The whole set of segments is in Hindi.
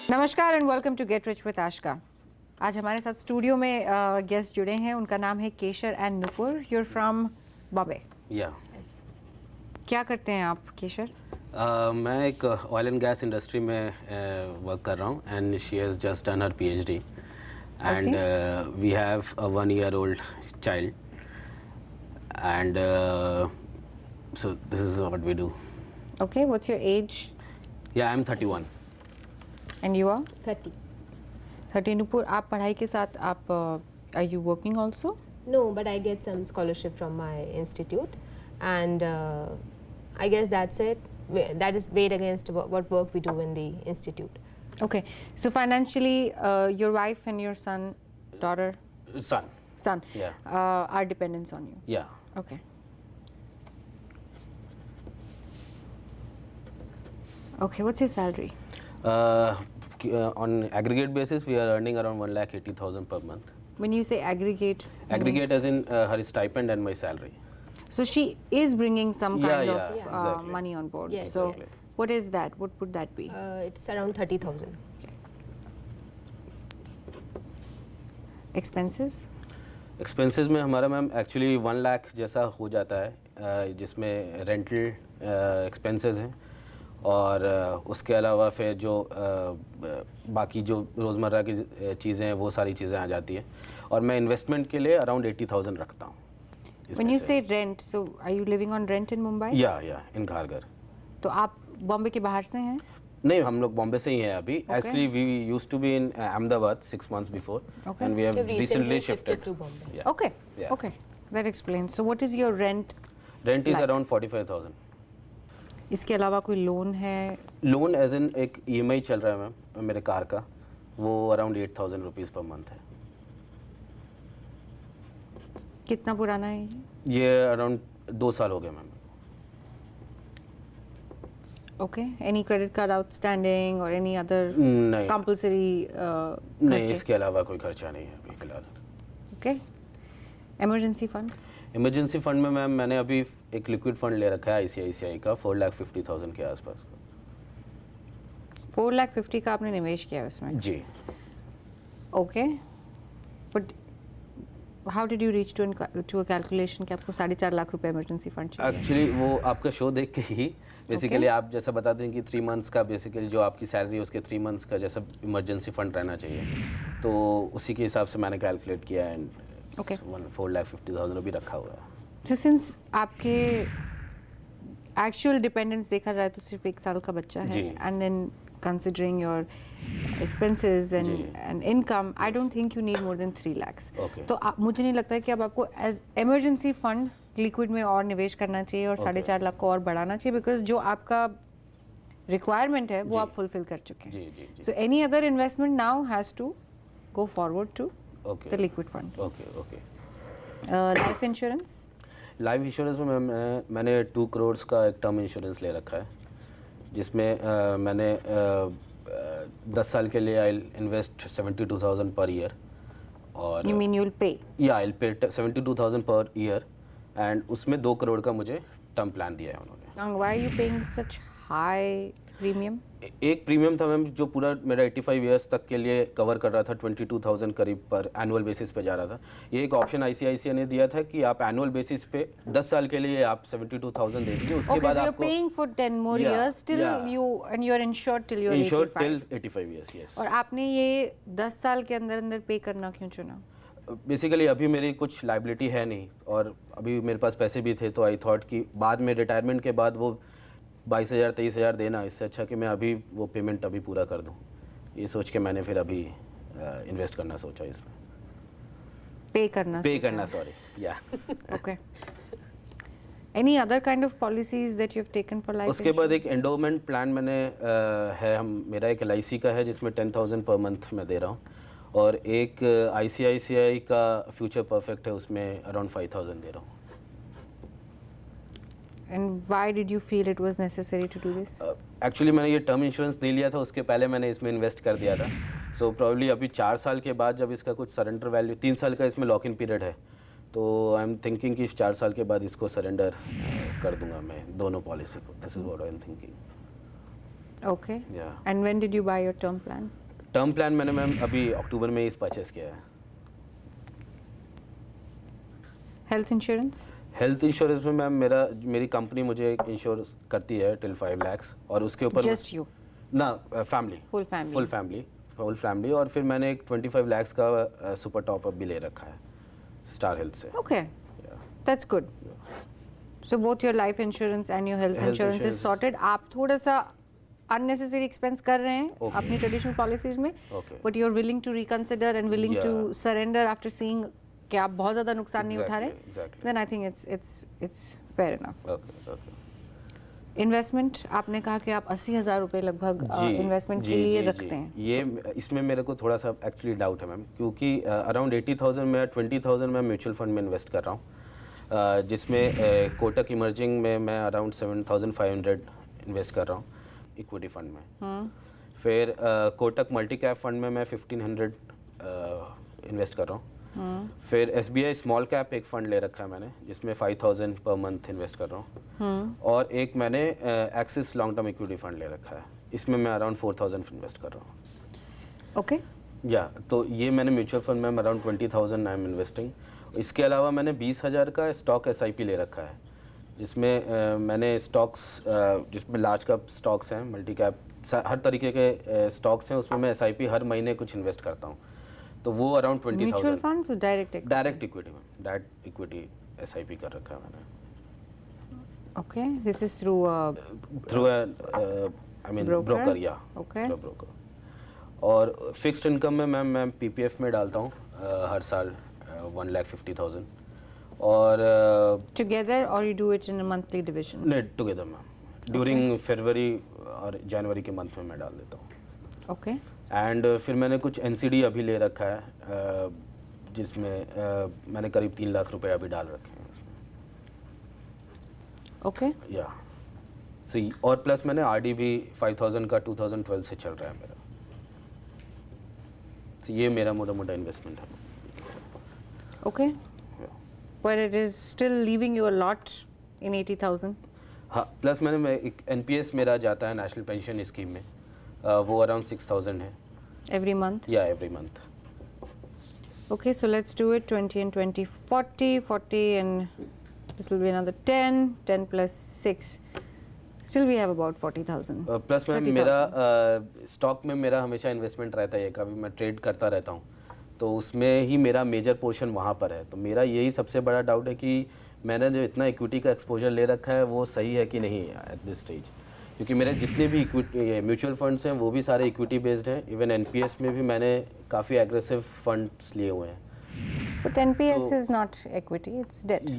नमस्कार and welcome to get rich with Aashka. आज हमारे साथ स्टूडियो में गेस्ट जुड़े हैं। उनका नाम है Keshar and Nupur. You're from Bombay. या क्या करते हैं आप केशर? मैं एक ऑयल एंड गैस इंडस्ट्री में वर्क कर रहा हूँ and she has just done her PhD and we have a 1 year old child and so this is what we do. Okay, what's your age? Yeah, I'm 31. And you are? 30. 30. Nupur, आप पढ़ाई के साथ आप are you working also? No, but I get some scholarship from my institute, and I guess that's it. That is weighed against what work we do in the institute. Okay, so financially your wife and your daughter, son Yeah. are dependents on you. Yeah. Okay. Okay, what's your salary? On aggregate basis, we are earning around 1,80,000 per month. When you say aggregate, Aggregate as in her stipend and my salary. so she is bringing some kind Yeah, of exactly. money on board. Yes, So yes. what is that? What would that be? It's around 30,000. Expenses? Expenses में हमारा मैम एक्चुअली 1 लाख जैसा हो जाता है, जिसमें रेंटल एक्सपेंसेस हैं और उसके अलावा फिर जो बाकी जो रोज़मर्रा की चीज़ें हैं वो सारी चीज़ें आ जाती हैं और मैं इन्वेस्टमेंट के लिए अराउंड 80,000 रखता हूँ। When you say rent, so are you living on rent in Mumbai? या इन घारघर। तो आप बॉम्बे के बाहर से हैं? नहीं, हम लोग बॉम्बे से ही हैं अभी। Actually we used to be in Ahmedabad 6 months before and we have We've recently recently shifted to Bombay. Yeah. Okay. Yeah. Okay. That explains. So what is your rent? Rent is Like? around 45,000. इसके अलावा कोई लोन है? लोन एज इन एक EMI चल रहा है मैम मेरे कार का, वो अराउंड 8,000 रुपीज़ पर मंथ है। कितना पुराना है ये? ये अराउंड 2 साल हो गए ma'am. Okay. Any credit card outstanding or any other नहीं compulsory नहीं, खर्चे? इसके अलावा कोई खर्चा नहीं है अभी फिलहाल। Okay. Emergency fund? Emergency fund में मैम मैंने अभी एक लिक्विड फंड ले रखा है ICICI का 4,50,000 के आसपास का। 4,50,000 का आपने निवेश किया है उसमें? जी। Okay. But how did you reach to a calculation कि आपको 4.5 लाख रुपए इमरजेंसी फंड चाहिए? एक्चुअली वो आपका शो देख के ही बेसिकली आप जैसा बताते हैं कि 3 months का बेसिकली जो आपकी सैलरी है उसके 3 months का जैसा इमरजेंसी फंड रहना चाहिए, तो उसी के हिसाब से मैंने कैलकुलेट किया एंड Okay. 4,50,000 अभी रखा हुआ है। So since आपके actual dependence देखा जाए तो सिर्फ 1 साल का बच्चा है, जी। and then considering your expenses ji. and income, I don't think you need more than 3 lakhs. Okay. तो मुझे नहीं लगता है कि अब आपको as emergency fund लिक्विड में और निवेश करना चाहिए और 4.5 लाख को और बढ़ाना चाहिए, बिकॉज जो आपका रिक्वायरमेंट है वो जी। आप फुलफिल कर चुके हैं। जी। So any other investment now has to go forward to okay the liquid fund. Okay. Life insurance? Life insurance में मैंने 2 crore का एक टर्म इंश्योरेंस ले रखा है, जिसमें मैंने 10 साल के लिए आई इन्वेस्ट 72,000 पर ईयर। और you mean you will pay? या आई पे 72,000 पर ईयर एंड उसमें 2 crore का मुझे टर्म प्लान दिया है उन्होंने। Why are you paying such high premium? एक प्रीमियम था मैम जो पूरा मेरा 85 years तक के लिए कवर कर रहा था, 22,000 करीब पर एनुअल बेसिस पे जा रहा था। ये एक ऑप्शन ICICI ने दिया था कि आप एनुअल बेसिस पे 10 साल के लिए आप 72,000 दे दीजिए, उसके बाद आपको paying for 10 more Yeah, years till yeah. you and you are insured till you are insured 85. Till 85 years, yes। और आपने ये 10 साल के अंदर अंदर पे करना क्यों चुना? बेसिकली अभी मेरी कुछ लाइबिलिटी है नहीं और अभी मेरे पास पैसे भी थे, तो आई थॉट कि बाद में रिटायरमेंट के बाद वो 22,000 23,000 देना, इससे अच्छा कि मैं अभी वो पेमेंट अभी पूरा कर दूं, ये सोच के मैंने फिर अभी इन्वेस्ट करना सोचा इसमें। पे पे करना, सॉरी, या। Okay. Any other kind of policies that you have taken for life उसके बाद एक insurance? एंडोमेंट प्लान मैंने है मेरा एक LIC का है जिसमें 10,000 पर मंथ मैं दे रहा हूँ, और एक ICICI का फ्यूचर परफेक्ट है उसमें अराउंड 5,000 दे रहा हूँ। And why did you feel it was necessary to do this? Actually मैंने ये टर्म इंश्योरेंस नहीं लिया था, उसके पहले मैंने इसमें इन्वेस्ट कर दिया था। सो प्रॉब्ली अभी 4 साल के बाद जब इसका कुछ सरेंडर वैल्यू, 3 साल का इसमें लॉक इन पीरियड है, तो आई एम थिंकिंग कि 4 साल के बाद इसको सरेंडर कर दूंगा मैं दोनों पॉलिसी को। This is what I am thinking. Okay. Yeah. And when did you buy your term plan? Term plan मैंने मैम अभी अक्टूबर में इस परचेस किया है। Health insurance? हेल्थ इंश्योरेंस में मैम मेरी कंपनी मुझे इंश्योर करती है टिल 5 lakhs और उसके ऊपर Just you? ना family Full family? Full family और फिर मैंने एक 25 lakhs का सुपर टॉप अप भी ले रखा है स्टार हेल्थ से। Okay. Yeah. That's good. So both your life insurance and your health Health insurance is insurance. sorted. आप थोड़ा सा unnecessary expense कर रहे हैं Okay. अपनी traditional policies में, Okay. but you're willing to reconsider and willing to Yeah. surrender after seeing कि आप बहुत ज़्यादा नुकसान नहीं उठा रहे. Exactly. Then I think it's fair enough. Okay. Investment आपने कहा कि आप 80,000 रुपए लगभग इन्वेस्टमेंट के लिए रखते हैं. ये इसमें मेरे को थोड़ा सा एक्चुअली डाउट है मैम, क्योंकि अराउंड 80,000 में 20,000 मैं म्यूचुअल फंड में इन्वेस्ट कर रहा हूँ, जिसमें कोटक इमर्जिंग में मैं अराउंड 7,500 इन्वेस्ट कर रहा हूँ इक्विटी फंड में। फिर कोटक मल्टी कैप फंड में मैं 1,500 इन्वेस्ट कर रहा हूँ। फिर SBI स्मॉल कैप एक फ़ंड ले रखा है मैंने, जिसमें 5,000 पर मंथ इन्वेस्ट कर रहा हूँ। और एक मैंने axis long term equity fund ले रखा है, इसमें मैं अराउंड 4,000 इन्वेस्ट कर रहा हूँ। ओके। या तो ये मैंने म्यूचुअल फंड में अराउंड 20,000 आई एम इन्वेस्टिंग। इसके अलावा मैंने 20,000 का स्टॉक SIP ले रखा है, जिसमें मैंने स्टॉक्स जिसमें लार्ज कैप स्टॉक्स हैं, मल्टी कैप हर तरीके के स्टॉक्स हैं, उसमें मैं SIP हर महीने कुछ इन्वेस्ट करता हूँ। तो वो अराउंड 20,000। म्यूचुअल फंड्स और डायरेक्ट इक्विटी में डायरेक्ट इक्विटी SIP कर रखा है मैंने। Okay, this is through I mean broker या ओके ब्रोकर। और फिक्स्ड इनकम में मैं PPF में डालता हूँ हर साल 1,50,000 और टुगेदर और you do it in a monthly division? नहीं, टुगेदर मैम, ड्यूरिंग फरवरी और जनवरी के मंथ में मैं डाल देता हूँ। ओके। एंड फिर मैंने कुछ NCD अभी ले रखा है, जिसमें मैंने करीब 3 लाख रुपए अभी डाल रखे हैं उसमें। ओके। या सो और प्लस मैंने RD भी 5,000 का 2012 से चल रहा है मेरा। तो ये मेरा मोटा इन्वेस्टमेंट है। Okay, but it is still leaving you a lot in 80,000। हाँ, प्लस मैं एक NPS मेरा जाता है नेशनल पेंशन स्कीम में, वो अराउंड 6,000 है एवरी मंथ? या every month. Okay, so let's do it 20 and 20, 40, and this will be another 10 plus 6. Still we have about 40,000. Plus ma'am 30,000. मेरा स्टॉक में मेरा हमेशा इन्वेस्टमेंट रहता है, कभी मैं ट्रेड करता रहता हूँ, तो उसमें ही मेरा मेजर पोर्शन वहाँ पर है। तो मेरा यही सबसे बड़ा डाउट है कि मैंने जो इतना इक्विटी का एक्सपोजर ले रखा है वो सही है कि नहीं एट दिस स्टेज, क्योंकि मेरे जितने भी इक्विटी म्यूचुअल फंड्स हैं वो भी सारे इक्विटी बेस्ड हैं। इवन NPS में भी मैंने काफ़ी एग्रेसिव फंड्स लिए हुए हैं। But NPS is not equity, it's debt.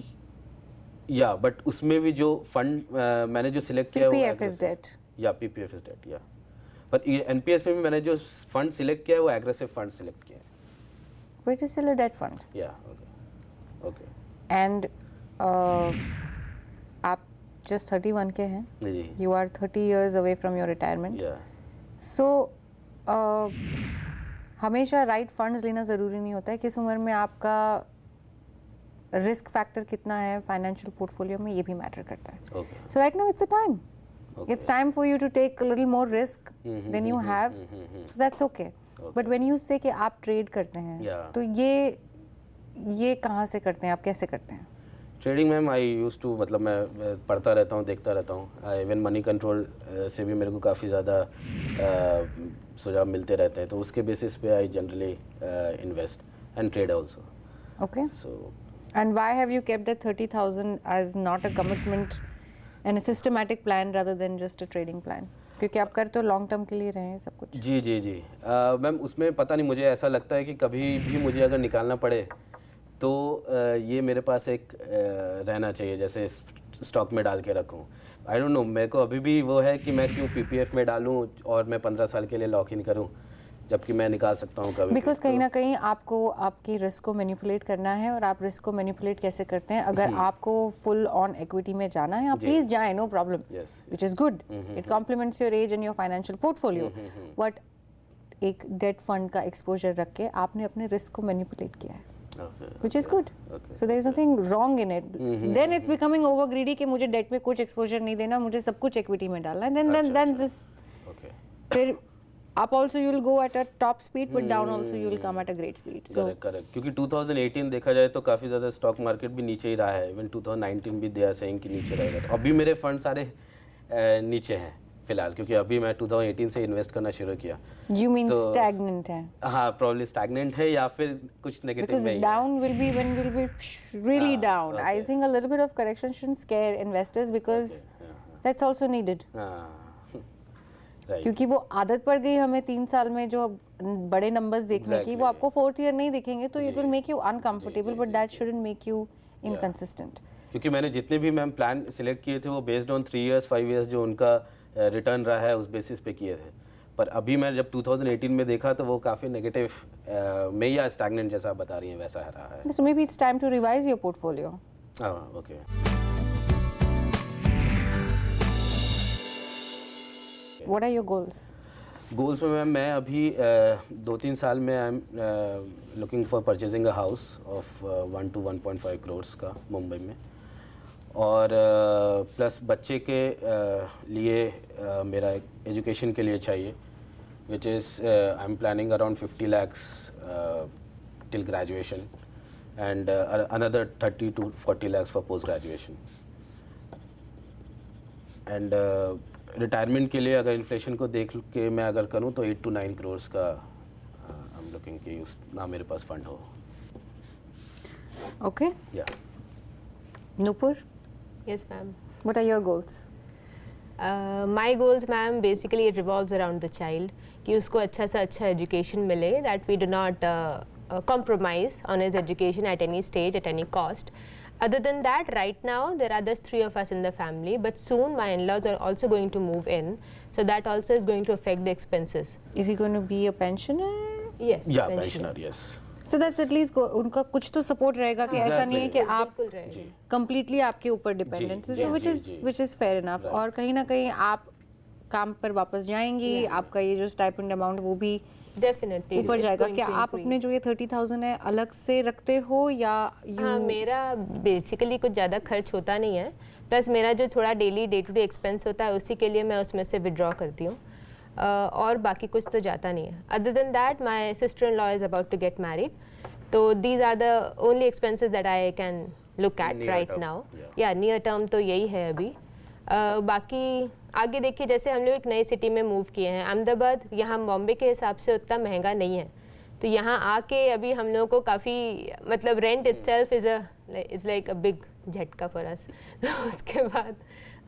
या बट उसमें भी जो फंड मैंने जो सिलेक्ट किया PPF is debt. या PPF इज डेट या, पर NPS में भी मैंने जो फंड सिलेक्ट किया है वो एग्रेसिव फंड सिलेक्ट किया है। But it is still a debt fund. या ओके And आप just 31 के हैं. जी You are 30 years away from your retirement. या So हमेशा राइट फंड्स लेना ज़रूरी नहीं होता है। किस उम्र में आपका रिस्क फैक्टर कितना है फाइनेंशियल पोर्टफोलियो में, ये भी मैटर करता है। Okay so right now it's a time, Okay. it's time for you to take a little more risk than you have, so that's okay. But when you say कि आप ट्रेड करते हैं, Yeah. तो ये कहाँ से करते हैं, आप कैसे करते हैं? Trading ma'am I use to, मतलब मैं पढ़ता रहता हूँ, देखता रहता हूँ। इवन मनी कंट्रोल से भी मेरे को काफ़ी ज़्यादा सुझाव मिलते रहते हैं, तो उसके बेसिस पे I generally invest and trade also. Okay. So And why have you kept that 30,000 as not a commitment and a systematic plan rather than just a trading plan? क्योंकि आप कर तो लॉन्ग टर्म के लिए रहे हैं सब कुछ। जी मैम, उसमें पता नहीं, मुझे ऐसा लगता है कि कभी भी मुझे अगर निकालना पड़े तो ये मेरे पास एक रहना चाहिए, जैसे स्टॉक में डाल के रखूँ। आई डोंट नो, मेरे को अभी भी वो है कि मैं क्यों PPF में डालूँ और मैं 15 साल के लिए लॉक इन करूँ, जबकि मैं निकाल सकता हूँ कभी। बिकॉज कहीं ना कहीं आपको आपकी रिस्क को मैनिपुलेट करना है, और आप रिस्क को मैनिपुलेट कैसे करते हैं? अगर आपको फुल ऑन इक्विटी में जाना है, आप प्लीज जाएं, no problem, which is good, it compliments your age and your financial portfolio. But एक डेट फंड का एक्सपोजर रख के आपने अपने रिस्क को मैनिपुलेट किया है, which is good. So there is nothing wrong in it. Then it's becoming over greedy कि मुझे डेट में कुछ एक्सपोजर नहीं देना, मुझे सब कुछ इक्विटी में डालना है. Then this फिर up also you'll go at a top speed but down also you'll come at a great speed. So correct क्योंकि 2018 देखा जाए तो काफ़ी ज़्यादा स्टॉक मार्केट भी नीचे ही रहा है. इवन 2019 भी दे आर सेइंग कि नीचे रहेगा. तो अभी मेरे फंड सारे नीचे हैं फिलहाल, क्योंकि अभी मैं 2018 से इन्वेस्ट करना शुरू किया. you mean तो stagnant है? हाँ, प्रॉब्ली स्टैग्नेंट है या फिर कुछ नेगेटिव Because में ही है. down will be when we'll be really down. I okay. think a little bit of correction shouldn't scare investors because that's also needed. हाँ, राइट. क्योंकि वो आदत पड़ गई हमें 3 साल में जो बड़े नंबर्स देखने की, वो Exactly. आपको 4th ईयर नहीं दिखेंगे तो it will make you uncomfortable but that shouldn't make you inconsistent. क्योंकि मैंने जितने भी मैम प्लान सिलेक्ट किए थे वो बेस्ड ऑन 3 इयर्स 5 इयर्स जो उनका रिटर्न रहा है उस बेसिस पे किए थे. पर अभी मैं जब 2018 में देखा तो वो काफ़ी नेगेटिव में या स्टैग्नेंट जैसा आप बता रही हैं वैसा रहा है. So maybe it's time to revise your portfolio. हाँ, okay. What are your goals? Goals में मैम मैं अभी 2-3 साल में I am looking for purchasing a house of 1 to 1.5 crore का मुंबई में. और प्लस बच्चे के लिए मेरा एजुकेशन के लिए चाहिए which is I am planning around 50 lakhs till graduation and another 30 to 40 lakhs for post graduation. And retirement के लिए अगर इन्फ्लेशन को देख के मैं अगर करूं तो 8 to 9 करोड़ का आई एम लुकिंग कि उस ना मेरे पास फंड हो. Okay. या Nupur, Yes, ma'am. what are your goals? My goals, ma'am, basically it revolves around the child. कि उसको अच्छा से अच्छा education मिले, that we do not compromise on his education at any stage, at any cost. Other than that, right now there are just 3 of us in the family, but soon my in-laws are also going to move in, so that also is going to affect the expenses. Is he going to be a pensioner? Yes. या pensioner. Pensioner. Yes. So that's at least उनका कुछ तो support रहेगा कि ऐसा नहीं है कि आप बिल्कुल रहेगा. completely आपके ऊपर dependent है. जी, So ji, which is fair enough. और कहीं ना कहीं आप काम पर वापस जाएंगी, आपका ये जो stipend amount वो भी Definitely. ऊपर it's जाएगा. going क्या to आप अपने increase. जो ये 30,000 है अलग से रखते हो या हाँ, मेरा बेसिकली कुछ ज़्यादा खर्च होता नहीं है. प्लस मेरा जो थोड़ा daily day to day expense होता है उसी के लिए मैं उसमें से विड्रॉ करती हूँ. और बाकी कुछ तो जाता नहीं है. Other than that my sister in law is about to get married, तो these are the only expenses that I can look at Near right term, now. yeah. या नियर टर्म तो यही है अभी. बाकी आगे देखिए, जैसे हम लोग एक नई सिटी में मूव किए हैं अहमदाबाद, यहाँ बॉम्बे के हिसाब से उतना महंगा नहीं है. तो यहाँ आके अभी हम लोगों को काफ़ी मतलब rent itself is like a big झटका फॉर अस. तो उसके बाद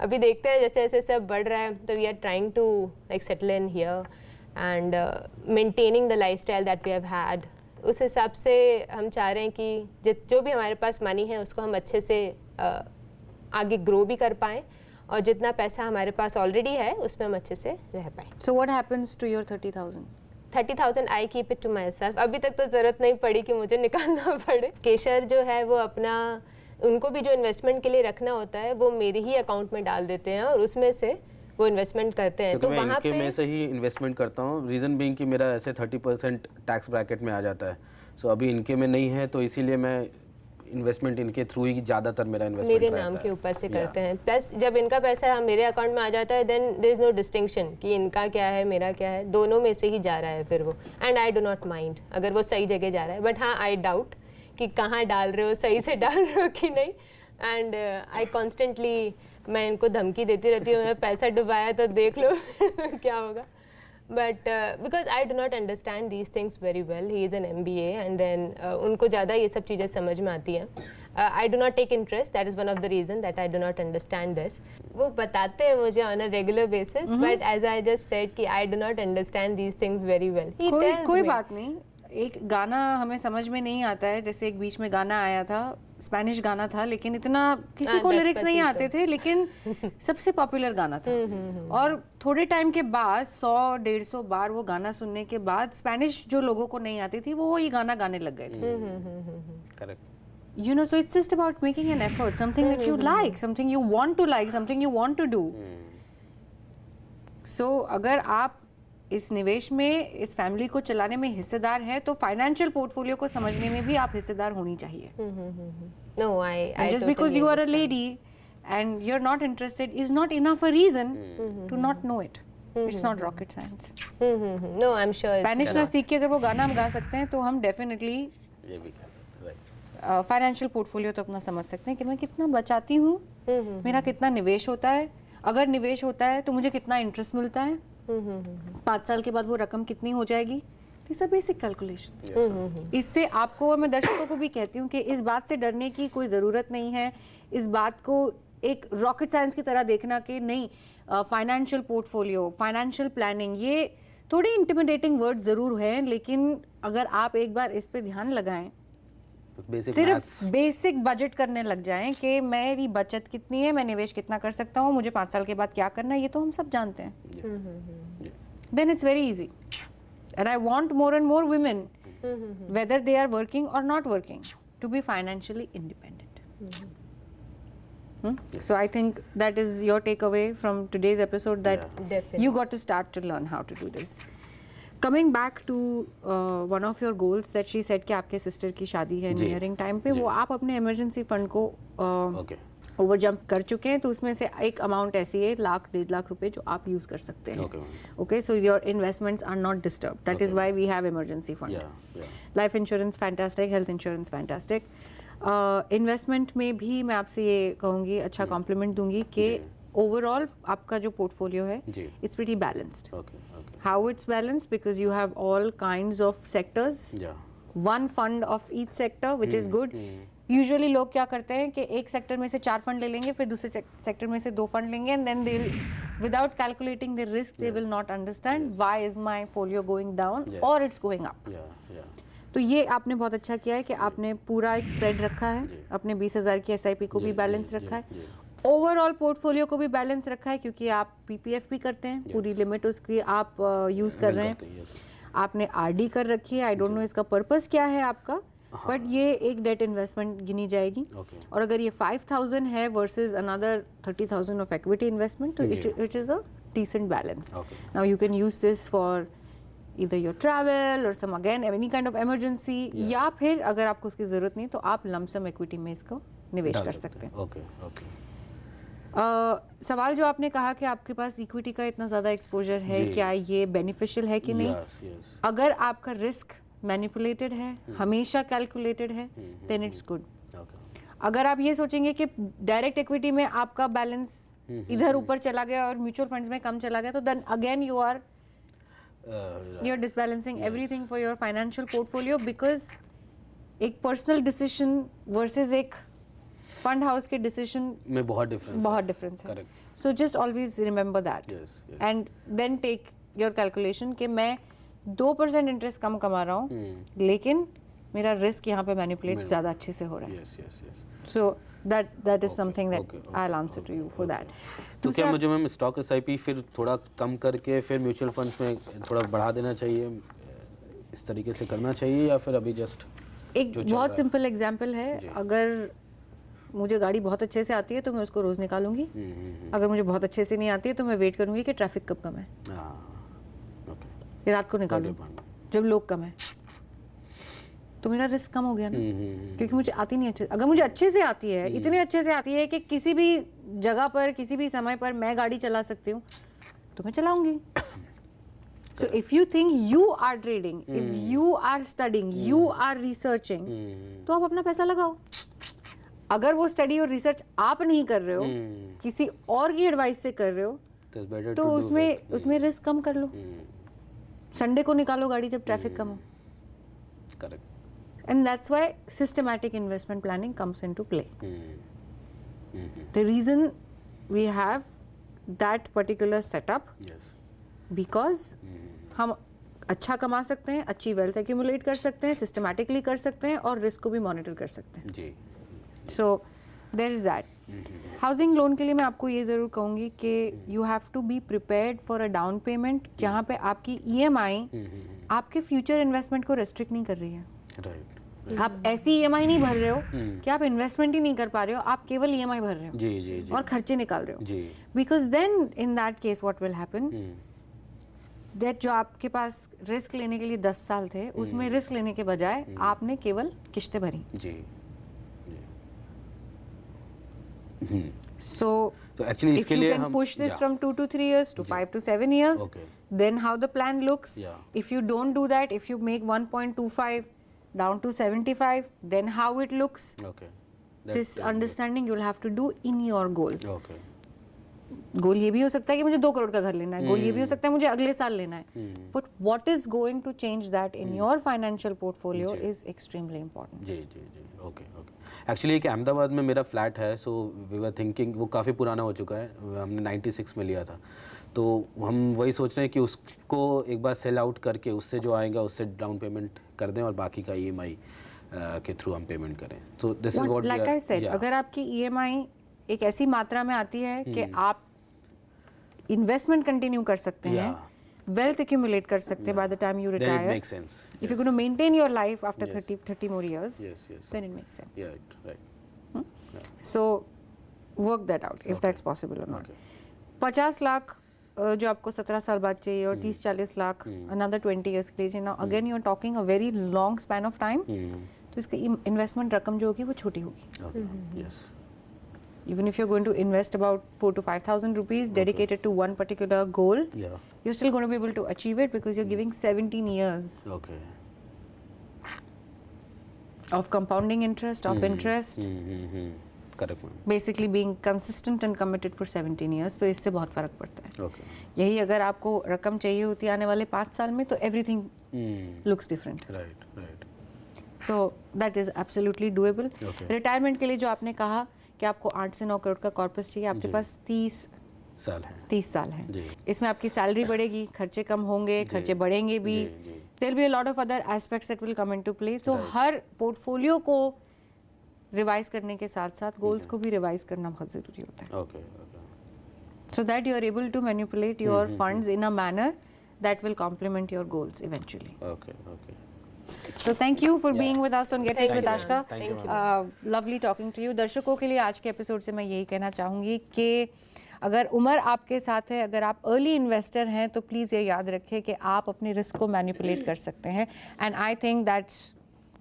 अभी देखते हैं जैसे जैसे सब बढ़ रहा है, तो we are trying to like settle in here and maintaining the lifestyle that we have had. उस हिसाब से हम चाह रहे हैं कि जो भी हमारे पास मनी है उसको हम अच्छे से आगे ग्रो भी कर पाएँ, और जितना पैसा हमारे पास ऑलरेडी है उसमें हम अच्छे से रह पाएँ. So what happens to your 30,000? 30,000 I keep it to myself. अभी तक तो ज़रूरत नहीं पड़ी कि मुझे निकालना पड़े. केशर जो है वो अपना, उनको भी जो इन्वेस्टमेंट के लिए रखना होता है वो मेरे ही अकाउंट में डाल देते हैं और उसमें से वो इन्वेस्टमेंट करते हैं. तो मैं वहाँ इनके पे में से ही इन्वेस्टमेंट करता हूँ. रीज़न बीइंग कि मेरा ऐसे 30% टैक्स ब्रैकेट में आ जाता है. सो अभी इनके में नहीं है, तो इसीलिए मैं इन्वेस्टमेंट इनके थ्रू ही ज़्यादातर मेरा इन्वेस्टमेंट मेरे नाम के ऊपर से करते हैं. प्लस जब इनका पैसा मेरे अकाउंट में आ जाता है then there is no distinction कि इनका क्या है मेरा क्या है, दोनों में से ही जा रहा है फिर वो. And I do not mind अगर वो सही जगह जा रहा है, बट हाँ आई डाउट कि कहाँ डाल रहे हो, सही से डाल रहे हो कि नहीं. एंड आई कॉन्स्टेंटली मैं इनको धमकी देती रहती हूँ, मैं पैसा डुबाया तो देख लो क्या होगा. But because I do not understand these things very well, he is an MBA and then उनको ज़्यादा ये सब चीज़ें समझ में आती हैं. I do not take interest, that is one of the reason that I do not understand this. वो बताते हैं मुझे on a regular basis, but as I just said कि I do not understand these things very well. He tells कोई me. बात नहीं. एक गाना हमें समझ में नहीं आता है, जैसे एक बीच में गाना आया था, स्पेनिश गाना था, लेकिन इतना किसी को लिरिक्स नहीं आते थे, लेकिन सबसे पॉपुलर गाना था. और थोड़े टाइम के बाद 100-150 बार वो गाना सुनने के बाद स्पेनिश जो लोगों को नहीं आती थी वो ये गाना गाने लग गए थे. Correct. You know, so it's just about making an effort, something that you like, something you want to like, something you want to do. So अगर आप इस निवेश में इस फैमिली को चलाने में हिस्सेदार है तो फाइनेंशियल पोर्टफोलियो को समझने में भी आप हिस्सेदार होनी चाहिए. No, I And just because you are a lady and you're not interested is not enough a reason to not know it. It's not rocket science. No I am sure Spanish ना सीख के अगर वो गाना हम गा सकते हैं तो हम डेफिनेटली ये भी राइट। फाइनेंशियल पोर्टफोलियो तो अपना समझ सकते हैं कि मैं कितना बचाती हूँ, मेरा कितना निवेश होता है, अगर निवेश होता है तो मुझे कितना इंटरेस्ट मिलता है, 5 साल के बाद वो रकम कितनी हो जाएगी। This are basic calculations. इससे आपको, और मैं दर्शकों को भी कहती हूँ कि इस बात से डरने की कोई ज़रूरत नहीं है, इस बात को एक रॉकेट साइंस की तरह देखना कि नहीं, फाइनेंशियल पोर्टफोलियो, फाइनेंशियल प्लानिंग, ये थोड़ी इंटिमिडेटिंग वर्ड ज़रूर हैं, लेकिन अगर आप एक बार इस पे ध्यान लगाएं, सिर्फ बेसिक बजट करने लग जाएं कि मेरी बचत कितनी है, मैं निवेश कितना कर सकता हूँ, मुझे 5 साल के बाद क्या करना है, ये तो हम सब जानते हैं। Then it's very easy and I want more and more women, whether they are working or not working, to be financially independent. So I think that is your takeaway from today's episode, that Definitely. you got to start to learn how to do this. Coming back to one of your goals that she said कि आपके सिस्टर की शादी है नियरिंग टाइम पे, वो आप अपने इमरजेंसी फंड को ओवर जंप कर चुके हैं, तो उसमें से एक अमाउंट ऐसी है 1-1.5 लाख रुपए जो आप यूज कर सकते हैं। Okay, so your investments are not disturb, that is why we have emergency fund. Life insurance fantastic, health insurance fantastic. Investment में भी मैं आपसे ये कहूँगी, अच्छा कॉम्प्लीमेंट दूंगी कि ओवरऑल आपका जो पोर्टफोलियो है it's pretty balanced. How it's balanced? Because you have all kinds of sectors, one fund of each sector which is good. Usually लोग क्या करते हैं कि एक सेक्टर में से 4 फंड ले लेंगे, फिर दूसरे सेक्टर में से 2 फंड लेंगे, and then they without calculating the risk they will not understand why is my folio going down और इट्स गोइंग अप। तो ये आपने बहुत अच्छा किया है कि आपने पूरा एक स्प्रेड रखा है, अपने 20,000 की SIP को भी बैलेंस रखा है, ओवरऑल पोर्टफोलियो को भी बैलेंस रखा है, क्योंकि आप PPF भी करते हैं, पूरी लिमिट उसकी आप यूज कर रहे हैं। आपने RD कर रखी है, आई डोंट नो इसका पर्पस क्या है आपका, बट ये एक डेट इन्वेस्टमेंट गिनी जाएगी। और अगर ये 5,000 है versus another 30,000 of equity investment, तो it is a decent balance. Now you can use this for either your travel or some again any kind of emergency, या फिर अगर आपको उसकी जरूरत नहीं तो आप लमसम इक्विटी में इसको निवेश कर सकते हैं। ओके। सवाल जो आपने कहा कि आपके पास इक्विटी का इतना ज़्यादा एक्सपोजर है, क्या ये बेनिफिशियल है कि नहीं? अगर आपका रिस्क मैनिपुलेटेड है, हमेशा कैलकुलेटेड है, देन इट्स गुड। अगर आप ये सोचेंगे कि डायरेक्ट इक्विटी में आपका बैलेंस इधर ऊपर चला गया और म्यूचुअल फंड्स में कम चला गया, तो then again you are disbalancing everything for your financial portfolio, because एक पर्सनल डिसीजन वर्सेस एक फंड हाउस के डिसीजन में बहुत डिफरेंस है। So just always remember that and then take your calculation कि मैं 2% इंटरेस्ट कम कमा रहा हूँ, लेकिन मेरा रिस्क यहाँ पे मैनिपुलेट ज़्यादा अच्छे से हो रहा है। सो that is something that I'll answer to you for that. तो क्या मुझे मैम स्टॉक SIP फिर थोड़ा कम करके फिर म्यूचुअल फंड्स में थोड़ा बढ़ा देना चाहिए, इस तरीके से करना चाहिए, या फिर अभी जस्ट एक बहुत सिंपल एग्जांपल है, अगर मुझे गाड़ी बहुत अच्छे से आती है तो मैं उसको रोज़ निकालूंगी, अगर मुझे बहुत अच्छे से नहीं आती है तो मैं वेट करूंगी कि ट्रैफिक कब कम है, रात को निकालूं जब लोग कम है, तो मेरा रिस्क कम हो गया ना, क्योंकि मुझे आती नहीं अच्छे। अगर मुझे अच्छे से आती है, इतने अच्छे से आती है कि किसी भी जगह पर किसी भी समय पर मैं गाड़ी चला सकती हूँ, तो मैं चलाऊंगी। So if you think you are trading, if you are studying, you are researching, तो आप अपना पैसा लगाओ। अगर वो स्टडी और रिसर्च आप नहीं कर रहे हो, किसी और की एडवाइस से कर रहे हो, तो उसमें रिस्क कम कर लो। संडे को निकालो गाड़ी जब ट्रैफिक कम हो। Correct. And that's why systematic investment planning comes into play. The reason we have that particular setup, because हम अच्छा कमा सकते हैं, अच्छी वेल्थ एक्यूमुलेट कर सकते हैं, सिस्टमैटिकली कर सकते हैं और रिस्क को भी मॉनिटर कर सकते हैं। जी। So there is that. Housing loan के लिए मैं आपको ये ज़रूर कहूँगी कि you have to be prepared for a down payment, जहाँ पे आपकी EMI आपके फ्यूचर इन्वेस्टमेंट को रेस्ट्रिक्ट नहीं कर रही है। आप ऐसी EMI नहीं भर रहे हो कि आप इन्वेस्टमेंट ही नहीं कर पा रहे हो, आप केवल EMI भर रहे हो जी, और खर्चे निकाल रहे हो। Because then in that case what will happen, that जो आपके पास रिस्क लेने के लिए 10 साल थे, उसमें रिस्क लेने के बजाय आपने केवल किश्तें भरी। So तो एक्चुअली if इसके you लिए can हम push this yeah, from 2 to 3 years to 5 to 7 years, Okay. then how the plan looks. Yeah. If you don't do that, if you make 1.25 down to 75, then how it looks. okay. This understanding you'll have to do in your goal. Okay. गोल ये भी हो सकता है कि मुझे 2 करोड़ का घर लेना है, गोल ये भी हो सकता है मुझे अगले साल लेना है, but what is going to change that in your financial portfolio is extremely important. जी जी जी ओके ओके. एक्चुअली एक अहमदाबाद में मेरा फ्लैट है, सो वी वर थिंकिंग, वो काफ़ी पुराना हो चुका है, हमने 96 में लिया था, तो हम वही सोच रहे हैं कि उसको एक बार सेल आउट करके उससे जो आएगा उससे डाउन पेमेंट कर दें और बाकी का EMI के थ्रू हम पेमेंट करें. So this is what like I said, अगर आपकी EMI एक ऐसी मात्रा में आती है कि आप इन्वेस्टमेंट कंटिन्यू कर सकते हैं, वेल्थ एक्यूमुलेट कर सकते हैं by the time you retire, then it makes sense. if you're going to maintain your life after 30 more years, Yes, yes. then it makes sense. Yeah, right. So work that out if that's possible or not. Okay. 50 lakh जो आपको 17 साल बाद चाहिए और 30-40 लाख another 20 years के लिए चाहिए. Now again you are talking a very long span of time. तो इसका इन्वेस्टमेंट रकम जो होगी वो छोटी होगी. Okay. Yes. Even if you're going to invest about 4,000 to 5,000 rupees dedicated to one particular goal, Yeah. you're still going to be able to achieve it because you're giving 17 years Okay. of compounding interest, of interest, Correct, ma'am. basically being consistent and committed for 17 years. तो इससे बहुत फ़र्क पड़ता है. Okay. यही अगर आपको रकम चाहिए होती है आने वाले 5 साल में, तो everything looks different. Right, right. So that is absolutely doable. Okay. Retirement के लिए जो आपने कहा कि आपको 8 से 9 करोड़ का कॉर्पस चाहिए, आपके पास 30 साल हैं. जी. इसमें आपकी सैलरी बढ़ेगी, खर्चे कम होंगे, खर्चे बढ़ेंगे भी. जी. There be a lot of other aspects that will come into play. So हर पोर्टफोलियो को रिवाइज करने के साथ साथ गोल्स को भी रिवाइज करना बहुत ज़रूरी होता है. Okay, okay. So that you are able to manipulate your funds in a manner that will complement your goals eventually. Okay, okay. So thank you for being with us on Get Rich with Ashka. Thank you. Lovely talking to you. दर्शकों के लिए आज के एपिसोड से मैं यही कहना चाहूँगी कि अगर उम्र आपके साथ है, अगर आप अर्ली इन्वेस्टर हैं, तो प्लीज़ ये याद रखें कि आप अपने रिस्क को मैनिपुलेट कर सकते हैं. And I think that's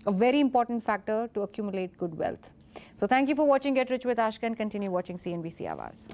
a very important factor to accumulate good wealth. So thank you for watching Get Rich with Ashka and continue watching CNBC Awaaz.